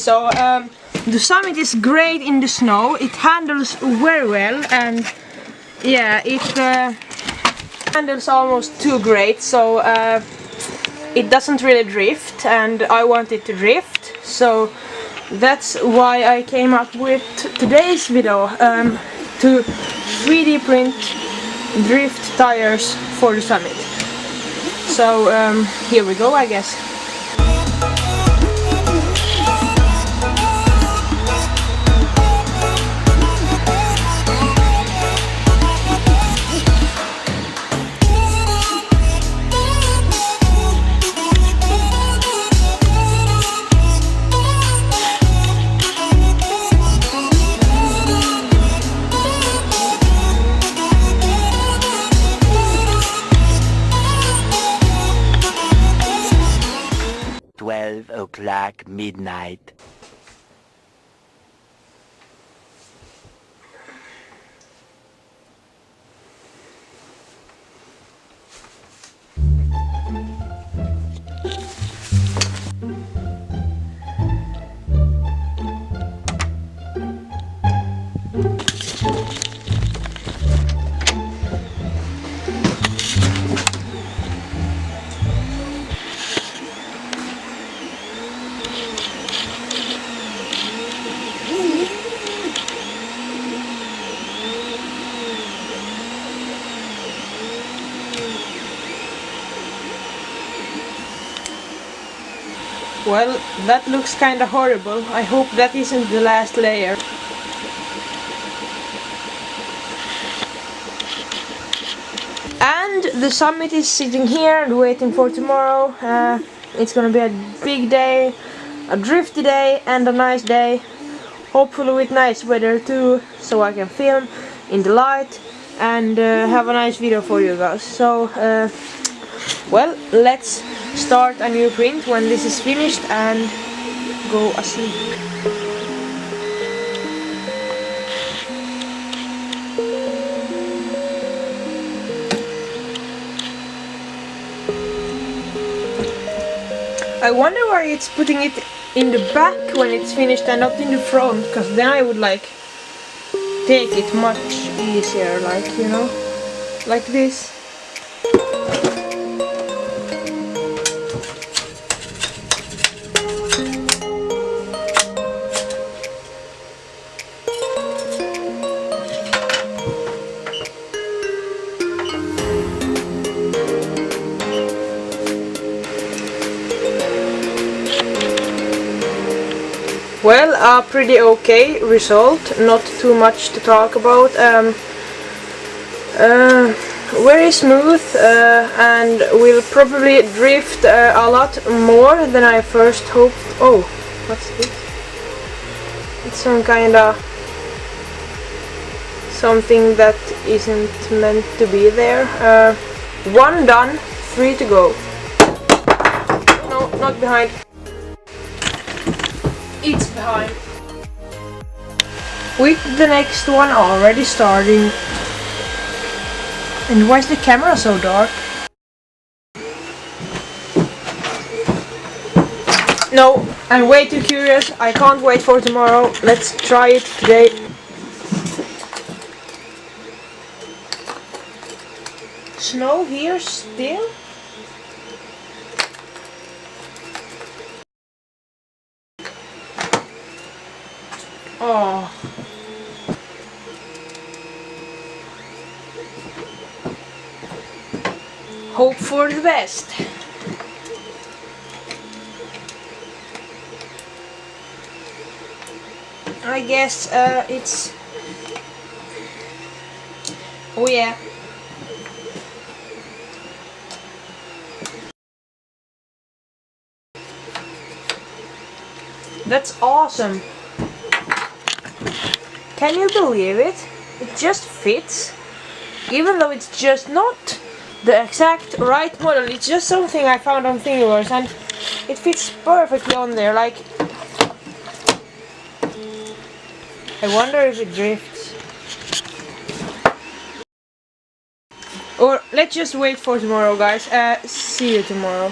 So the summit is great in the snow. It handles very well, and yeah, it handles almost too great. So it doesn't really drift, and I want it to drift. So that's why I came up with today's video, to 3D print drift tires for the summit. So here we go, I guess. O'clock midnight. Well, that looks kinda horrible. I hope that isn't the last layer. And the summit is sitting here and waiting for tomorrow. It's gonna be a big day, a drifty day and a nice day. Hopefully with nice weather too, so I can film in the light and have a nice video for you guys. So, well, let's start a new print when this is finished and go asleep. I wonder why it's putting it in the back when it's finished and not in the front, because then I would like take it much easier, like, you know, like this. Well, a pretty okay result, not too much to talk about. Very smooth and will probably drift a lot more than I first hoped. Oh, what's this? It's some kinda something that isn't meant to be there. One done, 3 to go. No, not behind. It's behind. With the next one already starting. And why is the camera so dark? No, I'm way too curious. I can't wait for tomorrow. Let's try it today. Snow here still? Oh. Hope for the best. I guess it's... Oh yeah. That's awesome. Can you believe it? It just fits. Even though it's just not the exact right model, it's just something I found on Thingiverse and it fits perfectly on there. Like, I wonder if it drifts. Or let's just wait for tomorrow, guys. See you tomorrow.